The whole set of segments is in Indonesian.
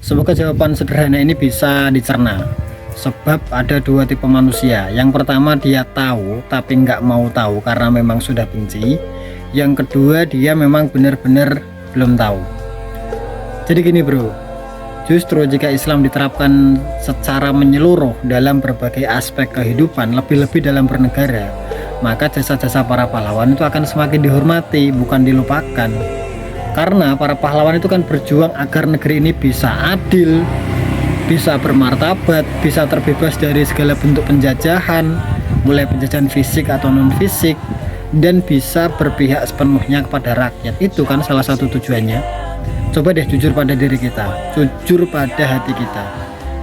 Semoga jawaban sederhana ini bisa dicerna. Sebab ada dua tipe manusia. Yang pertama, dia tahu tapi nggak mau tahu karena memang sudah benci. Yang kedua, dia memang benar-benar belum tahu. Jadi gini bro, justru jika Islam diterapkan secara menyeluruh dalam berbagai aspek kehidupan, lebih-lebih dalam bernegara, maka jasa-jasa para pahlawan itu akan semakin dihormati, bukan dilupakan. Karena para pahlawan itu kan berjuang agar negeri ini bisa adil, bisa bermartabat, bisa terbebas dari segala bentuk penjajahan, mulai penjajahan fisik atau non fisik, dan bisa berpihak sepenuhnya kepada rakyat. Itu kan salah satu tujuannya. Coba deh jujur pada diri kita, jujur pada hati kita.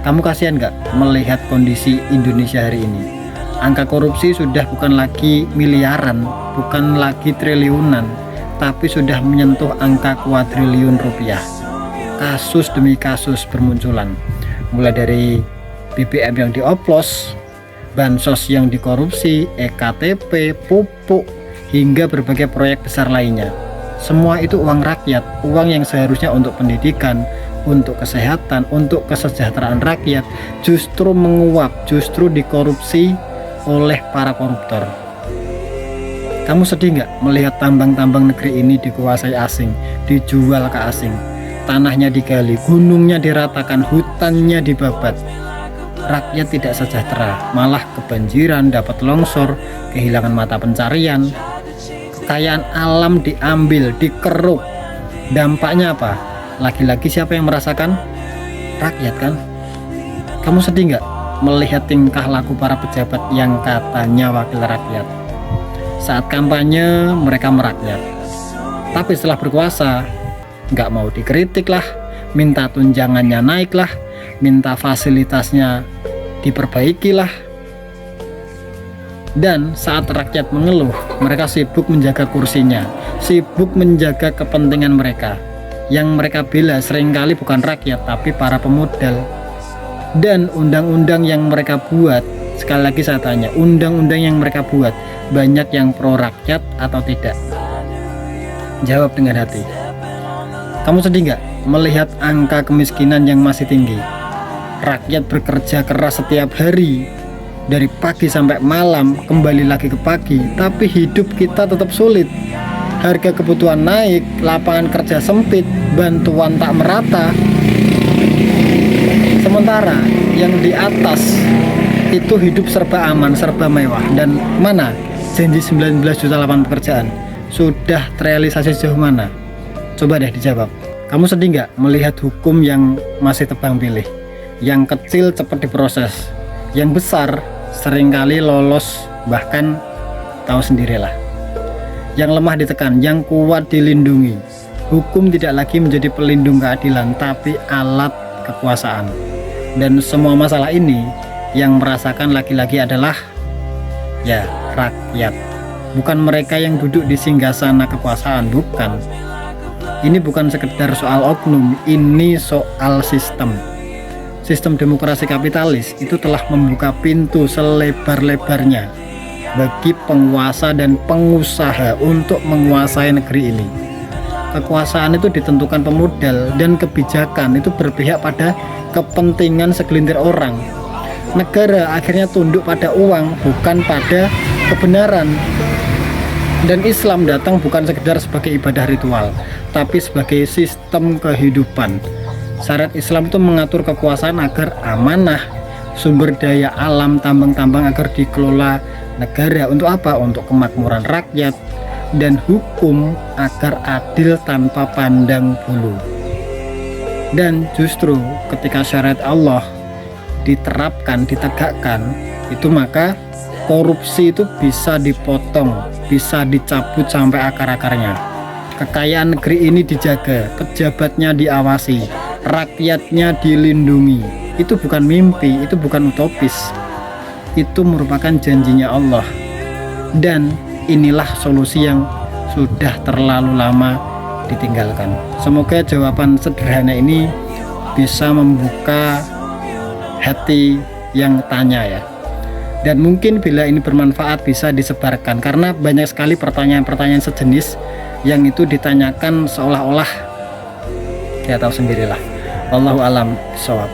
Kamu kasihan nggak melihat kondisi Indonesia hari ini? Angka korupsi sudah bukan lagi miliaran, bukan lagi triliunan, tapi sudah menyentuh angka kuadriliun rupiah. Kasus demi kasus bermunculan, mulai dari BBM yang dioplos, bansos yang dikorupsi, EKTP, pupuk, hingga berbagai proyek besar lainnya. Semua itu uang rakyat, uang yang seharusnya untuk pendidikan, untuk kesehatan, untuk kesejahteraan rakyat, justru menguap, justru dikorupsi oleh para koruptor. Kamu sedih nggak melihat tambang-tambang negeri ini dikuasai asing, dijual ke asing, tanahnya digali, gunungnya diratakan, hutannya dibabat. Rakyat tidak sejahtera, malah kebanjiran, dapat longsor, kehilangan mata pencarian, kekayaan alam diambil, dikeruk. Dampaknya apa? Lagi-lagi siapa yang merasakan? Rakyat kan? Kamu sedih nggak melihat tingkah laku para pejabat yang katanya wakil rakyat? Saat kampanye mereka merakyat, tapi setelah berkuasa nggak mau dikritik lah, minta tunjangannya naik lah, minta fasilitasnya diperbaiki lah. Dan saat rakyat mengeluh, mereka sibuk menjaga kursinya, sibuk menjaga kepentingan mereka. Yang mereka bela seringkali bukan rakyat tapi para pemodal. Dan undang-undang yang mereka buat, sekali lagi saya tanya, undang-undang yang mereka buat banyak yang pro rakyat atau tidak? Jawab dengan hati. Kamu sedih nggak melihat angka kemiskinan yang masih tinggi? Rakyat bekerja keras setiap hari, dari pagi sampai malam, kembali lagi ke pagi, tapi hidup kita tetap sulit. Harga kebutuhan naik, lapangan kerja sempit, bantuan tak merata. Sementara yang di atas itu hidup serba aman, serba mewah. Dan mana janji 19 juta lapangan pekerjaan? Sudah terrealisasi sejauh mana? Coba deh dijawab. Kamu sedih nggak melihat hukum yang masih tebang pilih? Yang kecil cepat diproses, yang besar seringkali lolos, bahkan tahu sendirilah. Yang lemah ditekan, yang kuat dilindungi. Hukum tidak lagi menjadi pelindung keadilan, tapi alat kekuasaan. Dan semua masalah ini yang merasakan lagi-lagi adalah ya rakyat. Bukan mereka yang duduk di singgasana kekuasaan, bukan. Ini bukan sekedar soal oknum, ini soal sistem. Sistem demokrasi kapitalis itu telah membuka pintu selebar-lebarnya bagi penguasa dan pengusaha untuk menguasai negeri ini. Kekuasaan itu ditentukan pemodal dan kebijakan itu berpihak pada kepentingan segelintir orang. Negara akhirnya tunduk pada uang, bukan pada kebenaran. Dan Islam datang bukan sekedar sebagai ibadah ritual, tapi sebagai sistem kehidupan. Syariat Islam itu mengatur kekuasaan agar amanah, sumber daya alam, tambang-tambang agar dikelola negara. Untuk apa? Untuk kemakmuran rakyat. Dan hukum agar adil tanpa pandang bulu. Dan justru ketika syariat Allah diterapkan, ditegakkan, itu maka korupsi itu bisa dipotong, bisa dicabut sampai akar-akarnya. Kekayaan negeri ini dijaga, pejabatnya diawasi, rakyatnya dilindungi. Itu bukan mimpi, itu bukan utopis, itu merupakan janjinya Allah. Dan inilah solusi yang sudah terlalu lama ditinggalkan. Semoga jawaban sederhana ini bisa membuka hati yang tanya ya. Dan mungkin bila ini bermanfaat bisa disebarkan, karena banyak sekali pertanyaan-pertanyaan sejenis yang itu ditanyakan seolah-olah ya tahu sendirilah, Wallahu alam bishawab.